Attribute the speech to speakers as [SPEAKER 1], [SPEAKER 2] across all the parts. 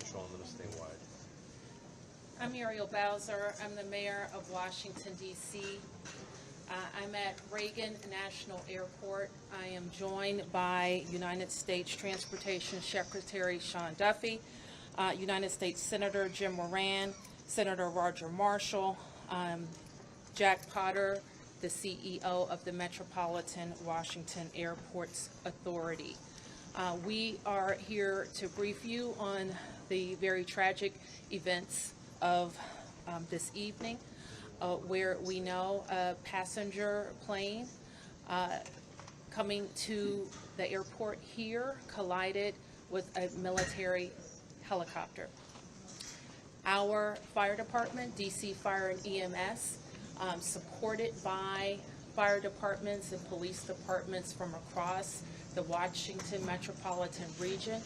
[SPEAKER 1] national and then a statewide.
[SPEAKER 2] I'm Muriel Bowser. I'm the mayor of Washington, D.C. I'm at Reagan National Airport. I am joined by United States Transportation Secretary Sean Duffy, United States Senator Jim Moran, Senator Roger Marshall, Jack Potter, the CEO of the Metropolitan Washington Airports Authority. We are here to brief you on the very tragic events of this evening, where we know a passenger plane coming to the airport here collided with a military helicopter. Our fire department, DC Fire and EMS, supported by fire departments and police departments from across the Washington metropolitan region,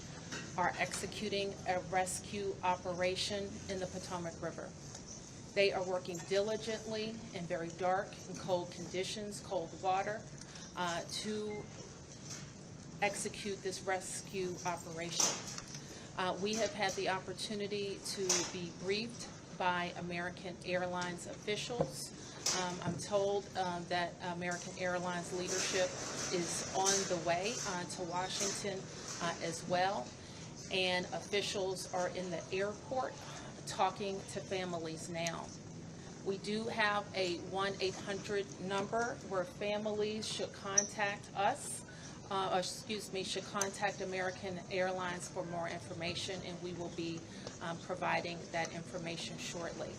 [SPEAKER 2] are executing a rescue operation in the Potomac River. They are working diligently in very dark and cold conditions, cold water, to execute this rescue operation. We have had the opportunity to be briefed by American Airlines officials. I'm told that American Airlines leadership is on the way to Washington as well, and officials are in the airport talking to families now. We do have a 1-800 number where families should contact us, should contact American Airlines for more information, and we will be providing that information shortly.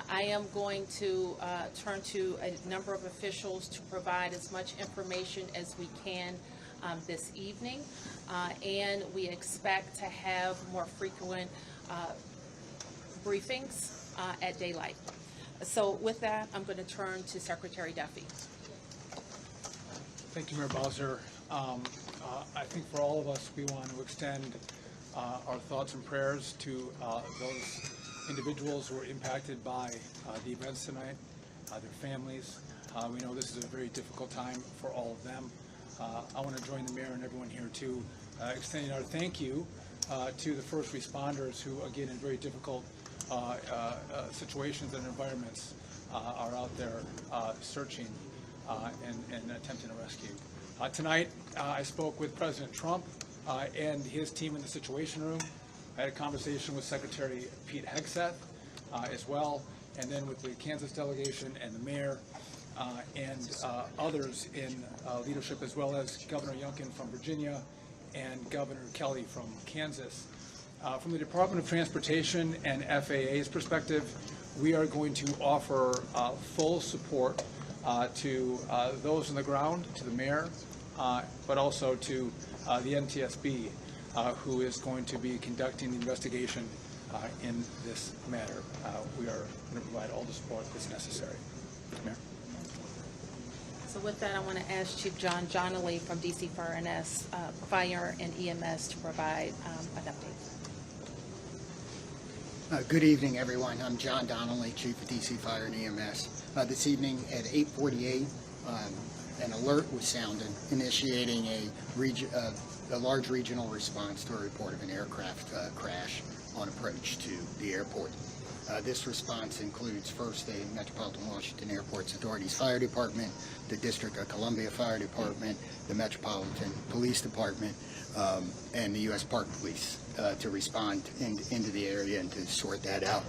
[SPEAKER 2] I am going to turn to a number of officials to provide as much information as we can this evening, and we expect to have more frequent briefings at daylight. So with that, I'm going to turn to Secretary Duffy.
[SPEAKER 3] Thank you, Mayor Bowser. I think for all of us, we want to extend our thoughts and prayers to those individuals who were impacted by the events tonight, their families. We know this is a very difficult time for all of them. I want to join the mayor and everyone here too, extending our thank you to the first responders who, again, in very difficult situations and environments, are out there searching and attempting to rescue. Tonight, I spoke with President Trump and his team in the Situation Room. I had a conversation with Secretary Pete Hegseth as well, and then with the Kansas delegation and the mayor and others in leadership, as well as Governor Youngkin from Virginia and Governor Kelly from Kansas. From the Department of Transportation and FAA's perspective, we are going to offer full support to those on the ground, to the mayor, but also to the NTSB, who is going to be conducting the investigation in this matter. We are going to provide all the support that's necessary. Mayor.
[SPEAKER 2] So with that, I want to ask Chief John Donnelly from DC Fire and EMS to provide an update.
[SPEAKER 4] Good evening, everyone. I'm John Donnelly, Chief of DC Fire and EMS. This evening at 8:48, an alert was sounded, initiating a large regional response to a report of an aircraft crash on approach to the airport. This response includes first the Metropolitan Washington Airports Authority's Fire Department, the District of Columbia Fire Department, the Metropolitan Police Department, and the U.S. Park Police to respond into the area and to sort that out.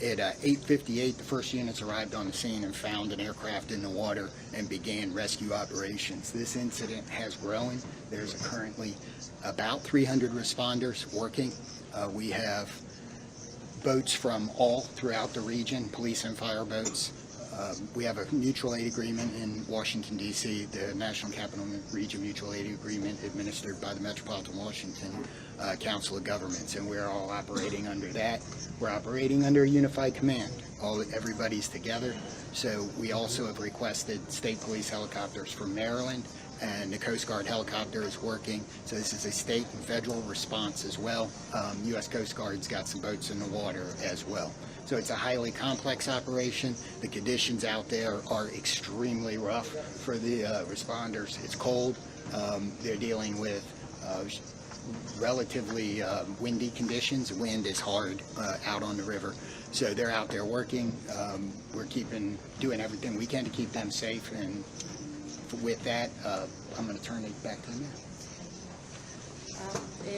[SPEAKER 4] At 8:58, the first units arrived on the scene and found an aircraft in the water and began rescue operations. This incident has grown. There's currently about 300 responders working. We have boats from all throughout the region, police and fire boats. We have a mutual aid agreement in Washington, D.C., the National Capital Region Mutual Aid Agreement administered by the Metropolitan Washington Council of Governments, and we're all operating under that. We're operating under a unified command. Everybody's together. So we also have requested state police helicopters from Maryland, and the Coast Guard helicopter is working. So this is a state and federal response as well. U.S. Coast Guard's got some boats in the water as well. So it's a highly complex operation. The conditions out there are extremely rough for the responders. It's cold. They're dealing with relatively windy conditions. The wind is hard out on the river. So they're out there working. We're doing everything we can to keep them safe. And with that, I'm going to turn it back to the mayor.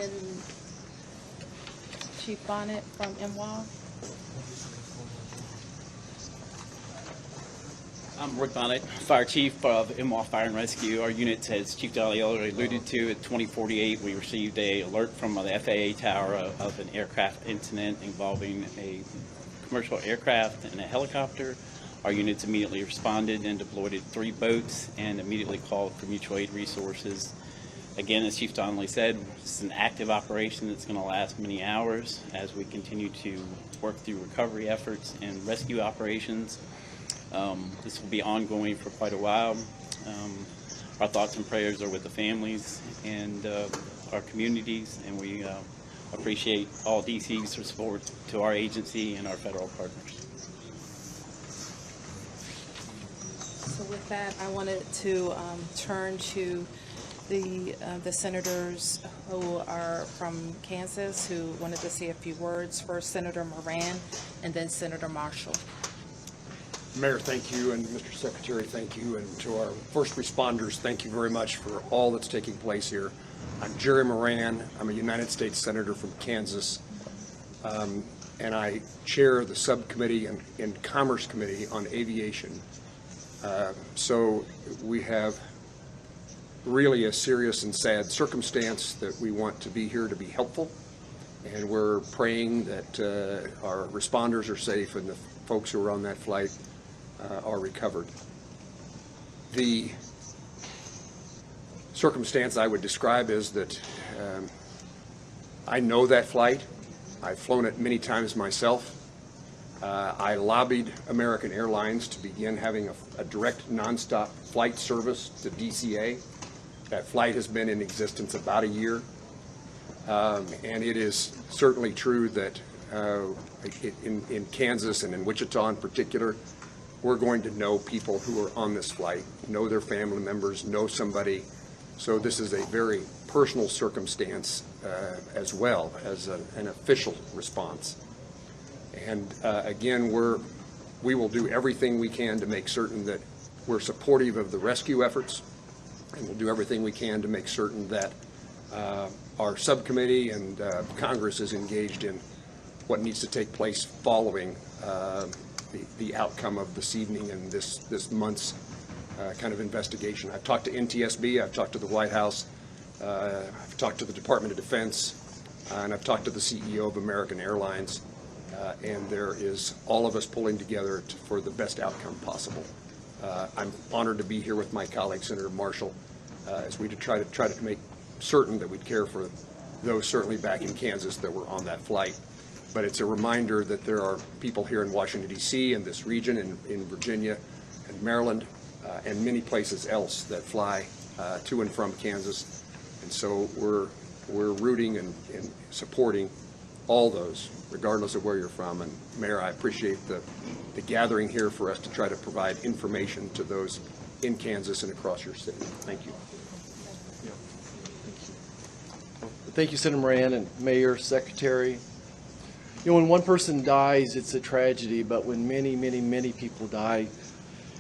[SPEAKER 2] And Chief Bonnet from MWA.
[SPEAKER 1] I'm Rick Bonnet, Fire Chief of MWA Fire and Rescue. Our unit, as Chief Daly already alluded to, at 2048, we received an alert from the FAA tower of an aircraft incident involving a commercial aircraft and a helicopter. Our units immediately responded and deployed 3 boats and immediately called for mutual aid resources. Again, as Chief Donnelly said, it's an active operation that's going to last many hours as we continue to work through recovery efforts and rescue operations. This will be ongoing for quite a while. Our thoughts and prayers are with the families and our communities, and we appreciate all DC's support to our agency and our federal partners.
[SPEAKER 2] So with that, I wanted to turn to the senators who are from Kansas who wanted to say a few words. First, Senator Moran, and then Senator Marshall.
[SPEAKER 5] Mayor, thank you, and Mr. Secretary, thank you, and to our first responders, thank you very much for all that's taking place here. I'm Jerry Moran. I'm a United States Senator from Kansas, and I chair the subcommittee in Commerce Committee on Aviation. So we have really a serious and sad circumstance that we want to be here to be helpful, and we're praying that our responders are safe and the folks who are on that flight are recovered. The circumstance I would describe is that I know that flight. I've flown it many times myself. I lobbied American Airlines to begin having a direct nonstop flight service to DCA. That flight has been in existence about a year. And it is certainly true that in Kansas and in Wichita in particular, we're going to know people who are on this flight, know their family members, know somebody. So this is a very personal circumstance as well as an official response. And again, we will do everything we can to make certain that we're supportive of the rescue efforts, and we'll do everything we can to make certain that our subcommittee and Congress is engaged in what needs to take place following the outcome of this evening and this month's kind of investigation. I've talked to NTSB, I've talked to the White House, I've talked to the Department of Defense, and I've talked to the CEO of American Airlines, and there is all of us pulling together for the best outcome possible. I'm honored to be here with my colleague, Senator Marshall, as we try to make certain that we care for those certainly back in Kansas that were on that flight. But it's a reminder that there are people here in Washington, D.C., and this region, in Virginia and Maryland, and many places else that fly to and from Kansas. And so we're rooting and supporting all those, regardless of where you're from. And Mayor, I appreciate the gathering here for us to try to provide information to those in Kansas and across your city. Thank you.
[SPEAKER 6] Thank you, Senator Moran and Mayor, Secretary. You know, when one person dies, it's a tragedy, but when many, many, many people die,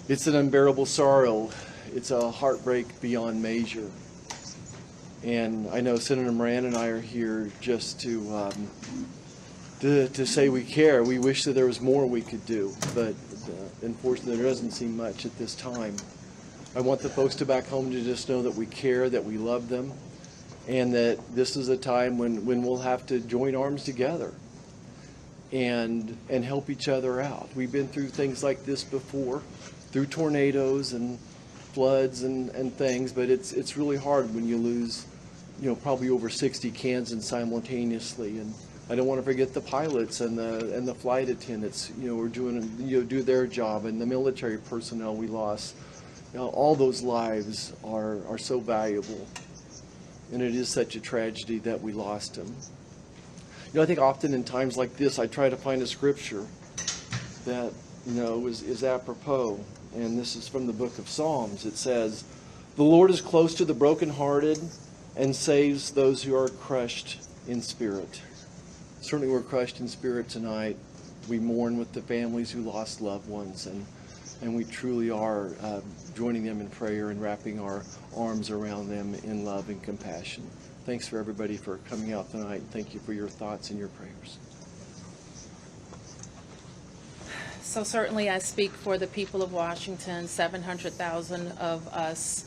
[SPEAKER 6] it's an unbearable sorrow. It's a heartbreak beyond measure. And I know Senator Moran and I are here just to say we care. We wish that there was more we could do, but unfortunately there doesn't seem much at this time. I want the folks to back home to just know that we care, that we love them, and that this is a time when we'll have to join arms together and help each other out. We've been through things like this before, through tornadoes and floods and things, but it's really hard when you lose, you know, probably over 60 Kansans simultaneously. And I don't want to forget the pilots and the flight attendants, you know, who are doing, you know, do their job, and the military personnel we lost. You know, all those lives are so valuable, and it is such a tragedy that we lost them. You know, I think often in times like this, I try to find a scripture that, you know, is apropos, and this is from the book of Psalms. It says, "The Lord is close to the brokenhearted and saves those who are crushed in spirit. Certainly we're crushed in spirit tonight. We mourn with the families who lost loved ones, and we truly are joining them in prayer and wrapping our arms around them in love and compassion. Thanks for everybody for coming out tonight. Thank you for your thoughts and your prayers.
[SPEAKER 2] So certainly I speak for the people of Washington, 700,000 of us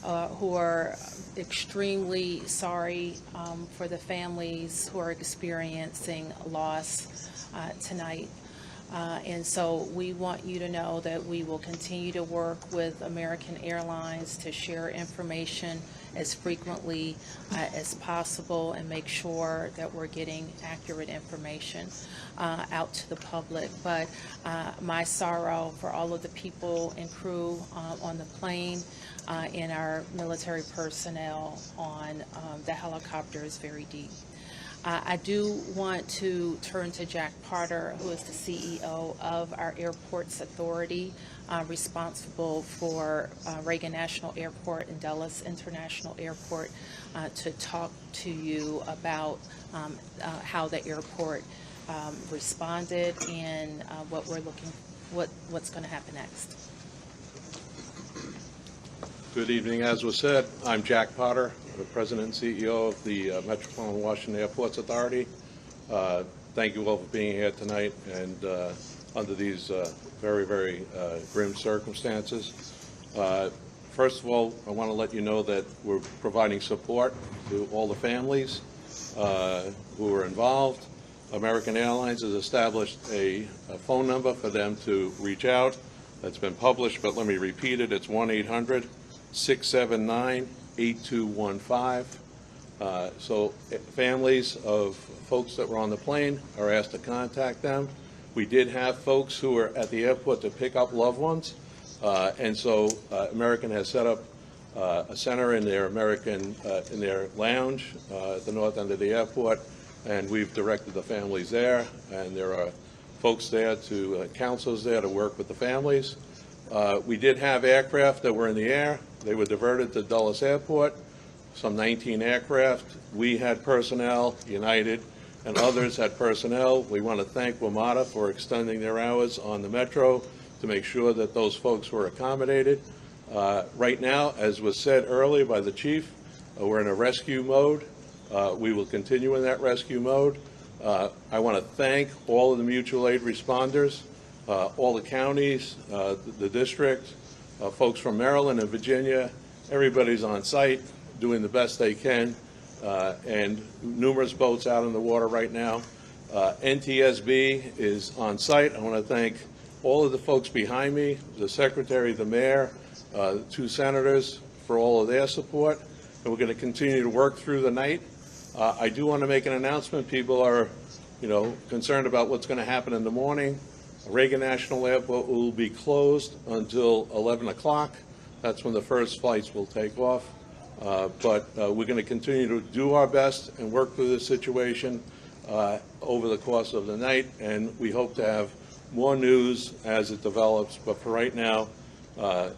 [SPEAKER 2] who are extremely sorry for the families who are experiencing loss tonight. And so we want you to know that we will continue to work with American Airlines to share information as frequently as possible and make sure that we're getting accurate information out to the public. But my sorrow for all of the people and crew on the plane and our military personnel on the helicopter is very deep. I do want to turn to Jack Potter, who is the CEO of our Airports Authority, responsible for Reagan National Airport and Dulles International Airport, to talk to you about how the airport responded and what's going to happen next.
[SPEAKER 7] Good evening. As was said, I'm Jack Potter, the President and CEO of the Metropolitan Washington Airports Authority. Thank you all for being here tonight and under these very, very grim circumstances. First of all, I want to let you know that we're providing support to all the families who are involved. American Airlines has established a phone number for them to reach out. That's been published, but let me repeat it. It's 1-800-679-8215. So families of folks that were on the plane are asked to contact them. We did have folks who were at the airport to pick up loved ones, and so American has set up a center in their in their lounge at the north end of the airport, and we've directed the families there, and there are folks there counselors there to work with the families. We did have aircraft that were in the air. They were diverted to Dulles Airport, some 19 aircraft. We had personnel, United, and others had personnel. We want to thank WMATA for extending their hours on the Metro to make sure that those folks were accommodated. Right now, as was said earlier by the chief, we're in a rescue mode. We will continue in that rescue mode. I want to thank all of the mutual aid responders, all the counties, the district, folks from Maryland and Virginia. Everybody's on site doing the best they can, and numerous boats out in the water right now. NTSB is on site. I want to thank all of the folks behind me, the secretary, the mayor, the two senators for all of their support, and we're going to continue to work through the night. I do want to make an announcement. People are, concerned about what's going to happen in the morning. Reagan National Airport will be closed until 11 o'clock. That's when the first flights will take off. But we're going to continue to do our best and work through this situation over the course of the night, and we hope to have more news as it develops. But for right now,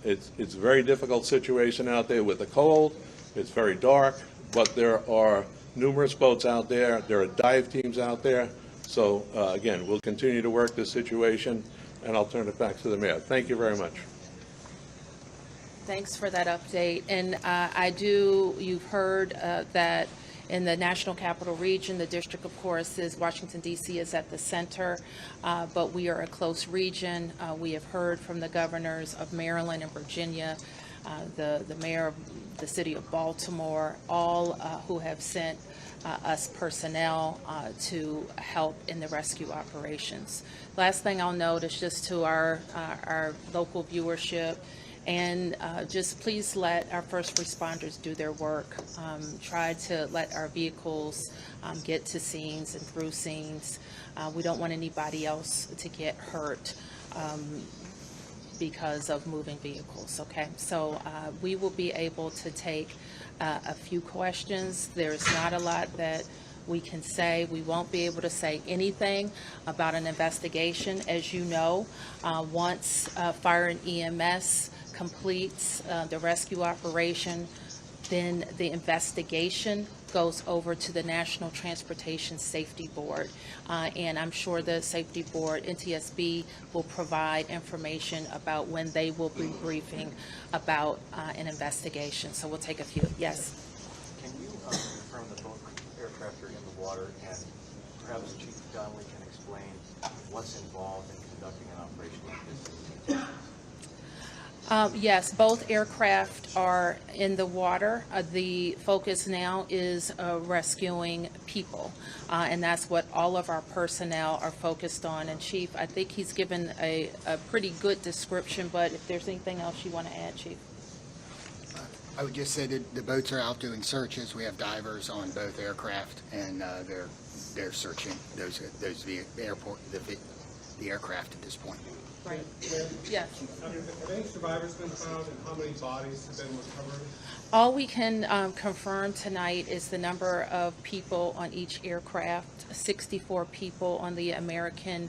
[SPEAKER 7] it's a very difficult situation out there with the cold. It's very dark, but there are numerous boats out there. There are dive teams out there. So, again, we'll continue to work this situation, and I'll turn it back to the mayor. Thank you very much.
[SPEAKER 2] Thanks for that update. And you've heard that in the National Capital Region, the district, of course, is Washington, D.C. is at the center, but we are a close region. We have heard from the governors of Maryland and Virginia, the mayor of the city of Baltimore, all who have sent us personnel to help in the rescue operations. Last thing I'll note is just to our local viewership, and just please let our first responders do their work. Try to let our vehicles get to scenes and through scenes. We don't want anybody else to get hurt because of moving vehicles, okay? So we will be able to take a few questions. There's not a lot that we can say. We won't be able to say anything about an investigation. As you know, once fire and EMS completes the rescue operation, then the investigation goes over to the National Transportation Safety Board. And I'm sure the Safety Board, NTSB, will provide information about when they will be briefing about an investigation. So we'll take a few. Yes?
[SPEAKER 8] Can you confirm that both aircraft are in the water, and perhaps Chief Donnelly can explain what's involved in conducting an operation like this?
[SPEAKER 2] Yes, both aircraft are in the water. The focus now is rescuing people, and that's what all of our personnel are focused on. And Chief, I think he's given a pretty good description, but if there's anything else you want to add, Chief?
[SPEAKER 4] I would just say that the boats are out doing searches. We have divers on both aircraft, and they're searching the aircraft at this point.
[SPEAKER 2] Right. Yes.
[SPEAKER 9] Have any survivors been found, and how many bodies have been recovered?
[SPEAKER 2] All we can confirm tonight is the number of people on each aircraft, 64 people on the American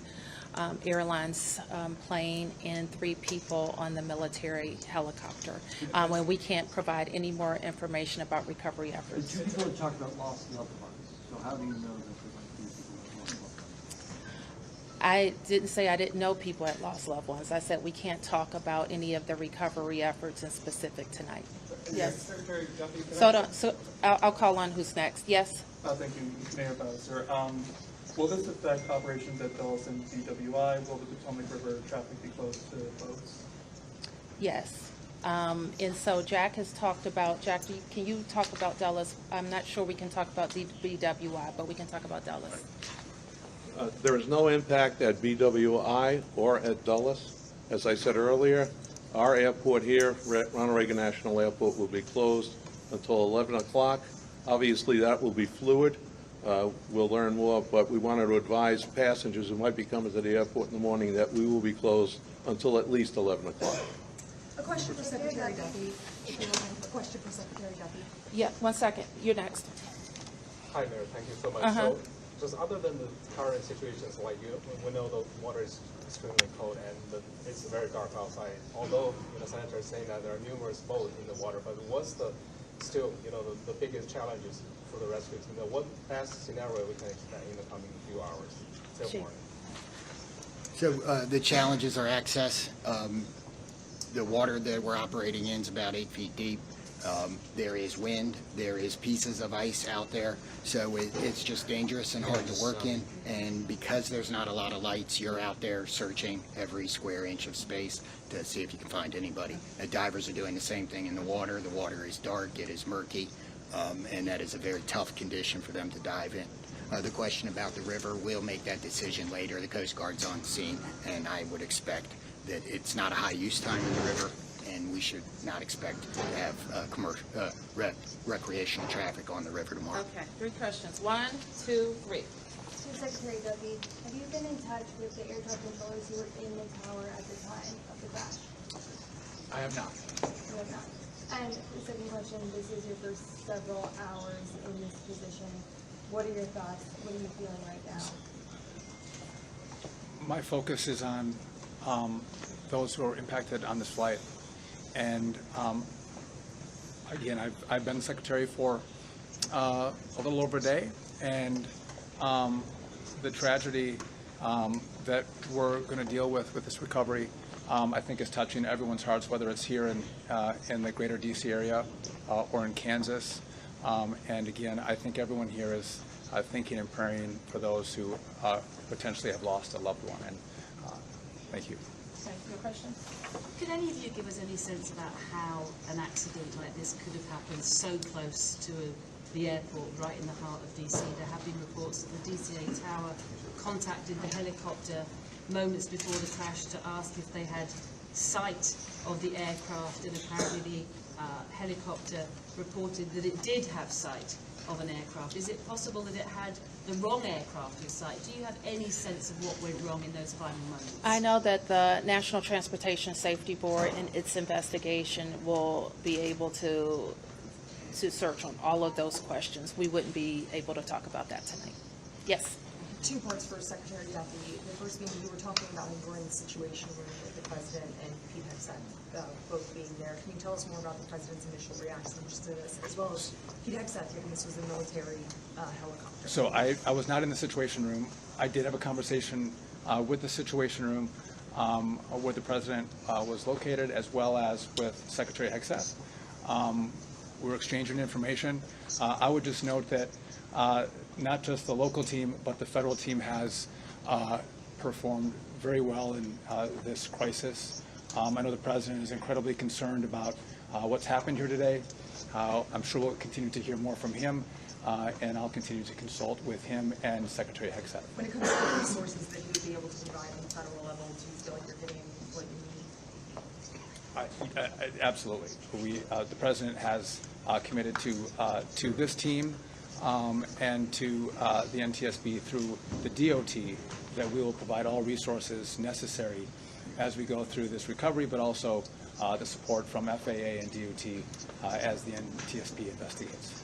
[SPEAKER 2] Airlines plane and 3 people on the military helicopter. And we can't provide any more information about recovery efforts.
[SPEAKER 10] Two people have talked about lost loved ones, so how do you know that there might be people that lost loved ones?
[SPEAKER 2] I didn't say I didn't know people had lost loved ones. I said we can't talk about any of the recovery efforts in specific tonight. Yes.
[SPEAKER 9] Secretary Duffy,
[SPEAKER 2] So I'll call on who's next. Yes?
[SPEAKER 9] thank you, Mayor Bowser. Will this affect operations at Dulles and BWI? Will the Potomac River traffic be closed to boats?
[SPEAKER 2] Yes. And so Jack has talked about, Jack, can you talk about Dulles? I'm not sure we can talk about the BWI, but we can talk about Dulles.
[SPEAKER 7] There is no impact at BWI or at Dulles. As I said earlier, our airport here, Ronald Reagan National Airport, will be closed until 11 o'clock. Obviously, that will be fluid. We'll learn more, but we wanted to advise passengers who might be coming to the airport in the morning that we will be closed until at least 11 o'clock.
[SPEAKER 11] A question for Secretary Duffy. A question for Secretary Duffy.
[SPEAKER 2] Yeah, 1 second. You're next.
[SPEAKER 12] Hi, Mayor. Thank you so much.
[SPEAKER 2] Uh-huh.
[SPEAKER 12] So, just other than the current situations, like we know the water is extremely cold and it's very dark outside. Although Senator is saying that there are numerous boats in the water, but what's the the biggest challenges for the rescue team? What best scenario we can expect in the coming few hours till
[SPEAKER 2] Chief.
[SPEAKER 12] morning?
[SPEAKER 4] So the challenges are access. The water that we're operating in is about 8 feet deep. There is wind, there is pieces of ice out there, so it's just dangerous and hard to work in. And because there's not a lot of lights, you're out there searching every square inch of space to see if you can find anybody. Divers are doing the same thing in the water. The water is dark, it is murky, and that is a very tough condition for them to dive in. The question about the river, we'll make that decision later. The Coast Guard's on scene, and I would expect that it's not a high use time in the river, and we should not expect to have commercial, recreational traffic on the river tomorrow.
[SPEAKER 2] Okay, 3 questions. 1, 2, 3.
[SPEAKER 11] To Secretary Duffy, have you been in touch with the air traffic controllers who were in the tower at the time of the crash?
[SPEAKER 3] I have not.
[SPEAKER 11] You have not. And the second question, this is your first several hours in this position. What are your thoughts? What are you feeling right now?
[SPEAKER 3] My focus is on those who are impacted on this flight. And again, I've been secretary for a little over a day, and the tragedy that we're going to deal with this recovery, I think is touching everyone's hearts, whether it's here in the greater DC area or in Kansas. And again, I think everyone here is thinking and praying for those who potentially have lost a loved one. And thank you.
[SPEAKER 2] Okay, your question?
[SPEAKER 13] Could any of you give us any sense about how an accident like this could have happened so close to the airport, right in the heart of DC? There have been reports that the DCA tower contacted the helicopter moments before the crash to ask if they had sight of the aircraft, and apparently the helicopter reported that it did have sight of an aircraft. Is it possible that it had the wrong aircraft in sight? Do you have any sense of what went wrong in those final moments?
[SPEAKER 2] I know that the National Transportation Safety Board in its investigation will be able to search on all of those questions. We wouldn't be able to talk about that tonight. Yes?
[SPEAKER 14] Two parts for Secretary Duffy. The first being you were talking about when you were in the Situation Room with the President and Pete Hegseth both being there. Can you tell us more about the President's initial reactions to this, as well as Pete Hegseth, given this was a military helicopter?
[SPEAKER 3] So I was not in the Situation Room. I did have a conversation with the Situation Room where the President was located, as well as with Secretary Hegseth. We were exchanging information. I would just note that not just the local team, but the federal team has performed very well in this crisis. I know the President is incredibly concerned about what's happened here today. I'm sure we'll continue to hear more from him, and I'll continue to consult with him and Secretary Hegseth.
[SPEAKER 14] When it comes to the resources that you would be able to provide on the federal level, do you feel like you're getting what you need?
[SPEAKER 3] Absolutely. The President has committed to this team and to the NTSB through the DOT that we will provide all resources necessary as we go through this recovery, but also the support from FAA and DOT as the NTSB investigates.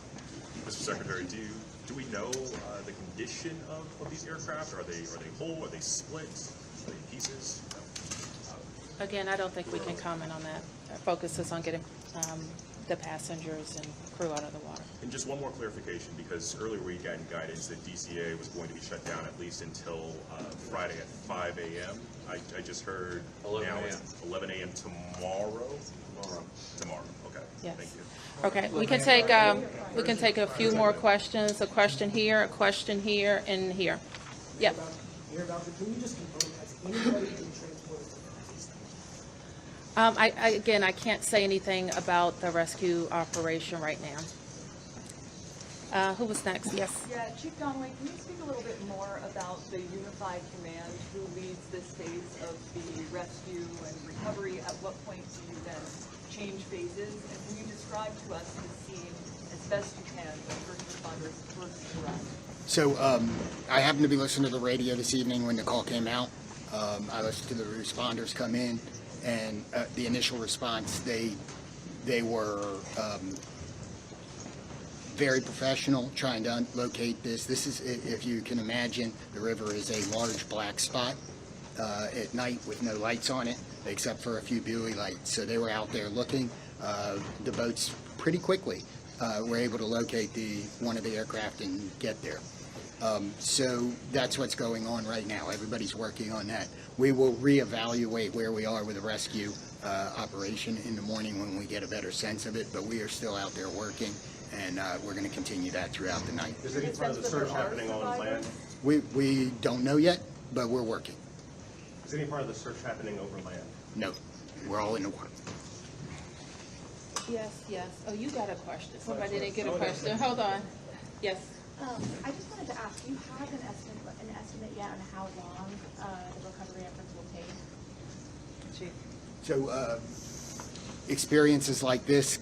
[SPEAKER 15] Mr. Secretary, do we know the condition of these aircraft? Are they whole? Are they split? Are they pieces?
[SPEAKER 2] Again, I don't think we can comment on that. Our focus is on getting the passengers and crew out of the water.
[SPEAKER 15] And just one more clarification, because earlier we got guidance that DCA was going to be shut down at least until Friday at 5 a.m. I just heard
[SPEAKER 7] 11
[SPEAKER 15] now
[SPEAKER 7] a.m.
[SPEAKER 15] it's 11 a.m. tomorrow. Tomorrow. Okay.
[SPEAKER 2] Yes.
[SPEAKER 15] Thank you.
[SPEAKER 2] Okay, we can take a few more questions. A question here, and here. Yep.
[SPEAKER 10] Can you just confirm, has anybody been transported to these things?
[SPEAKER 2] Again, I can't say anything about the rescue operation right now. Who was next? Yes.
[SPEAKER 16] Yeah, Chief Donnelly, can you speak a little bit more about the unified command who leads this phase of the rescue and recovery? At what point do you then change phases? And can you describe to us the scene as best you can when first responders first arrive?
[SPEAKER 4] So I happened to be listening to the radio this evening when the call came out. I listened to the responders come in, and the initial response, they were very professional trying to locate this. This is, if you can imagine, the river is a large black spot at night with no lights on it, except for a few buoy lights. So they were out there looking. The boats pretty quickly were able to locate one of the aircraft and get there. So that's what's going on right now. Everybody's working on that. We will reevaluate where we are with the rescue operation in the morning when we get a better sense of it, but we are still out there working, and we're going to continue that throughout the night.
[SPEAKER 15] Is any part of the search happening on land?
[SPEAKER 4] We don't know yet, but we're working.
[SPEAKER 15] Is any part of the search happening over land?
[SPEAKER 4] No, we're all in the water.
[SPEAKER 2] Yes. Oh, you got a question. Somebody didn't get a question. Hold on. Yes.
[SPEAKER 11] I just wanted to ask, do you have an estimate yet on how long the recovery efforts will take?
[SPEAKER 2] Chief.
[SPEAKER 4] So experiences like this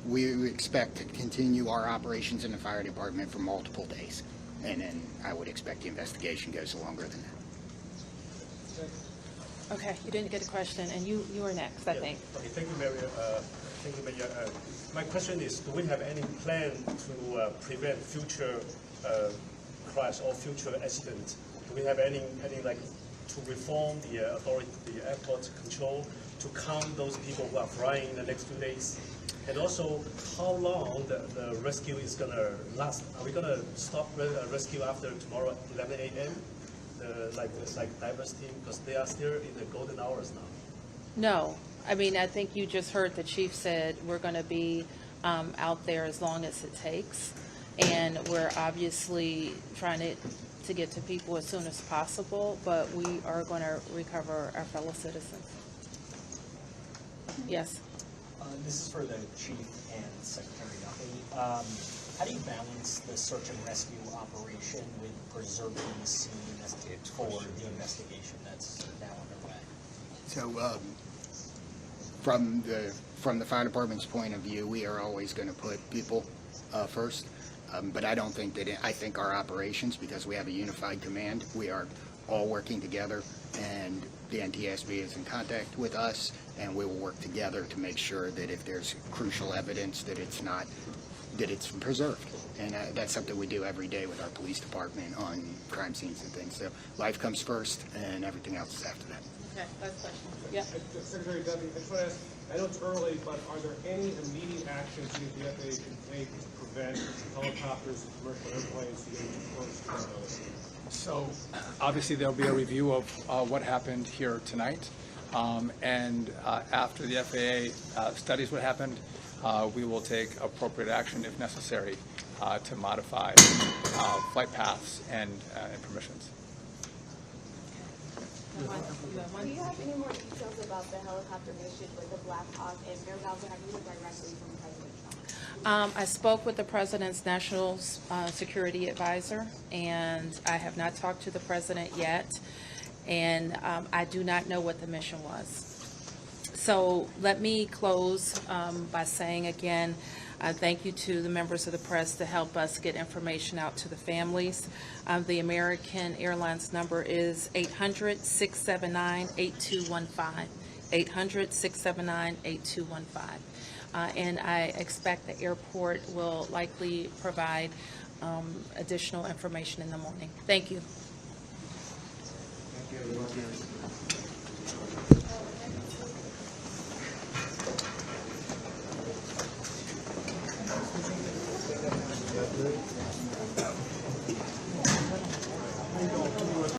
[SPEAKER 4] we expect to continue our operations in the fire department for multiple days. And then I would expect the investigation goes longer than that.
[SPEAKER 2] Okay, you didn't get a question, and you were next, I think.
[SPEAKER 17] Okay, thank you, Mayor. My question is, do we have any plan to prevent future crash or future accident? Do we have any like to reform the airport control to count those people who are flying in the next 2 days? And also, how long the rescue is going to last? Are we going to stop rescue after tomorrow at 11 a.m.? Like divers team, because they are still in the golden hours now.
[SPEAKER 2] No. I mean, I think you just heard the chief said we're going to be out there as long as it takes. And we're obviously trying to get to people as soon as possible, but we are going to recover our fellow citizens. Yes.
[SPEAKER 18] This is for the chief and Secretary Duffy. How do you balance the search and rescue operation with preserving the scene for the investigation that's now underway?
[SPEAKER 4] So from the fire department's point of view, we are always going to put people first. But I don't think that I think our operations, because we have a unified command, we are all working together, and the NTSB is in contact with us, and we will work together to make sure that if there's crucial evidence that it's not that it's preserved. And that's something we do every day with our police department on crime scenes and things. So life comes first, and everything else is after that.
[SPEAKER 2] Okay, last question. Yeah.
[SPEAKER 19] Secretary Duffy, I just want to ask, I know it's early, but are there any immediate actions you think the FAA can take to prevent helicopters and commercial airplanes from getting too close to one another?
[SPEAKER 3] So obviously, there'll be a review of what happened here tonight. And after the FAA studies what happened, we will take appropriate action if necessary to modify flight paths and permissions.
[SPEAKER 11] Do you have any more details about the helicopter mission with the Black Hawk and Mayor Bowser? Have you heard directly from President Trump?
[SPEAKER 2] I spoke with the President's National Security Advisor, and I have not talked to the President yet, and I do not know what the mission was. So let me close by saying again, thank you to the members of the press to help us get information out to the families. The American Airlines number is 800-679-8215, 800-679-8215. And I expect the airport will likely provide additional information in the morning. Thank you.
[SPEAKER 19] Thank you.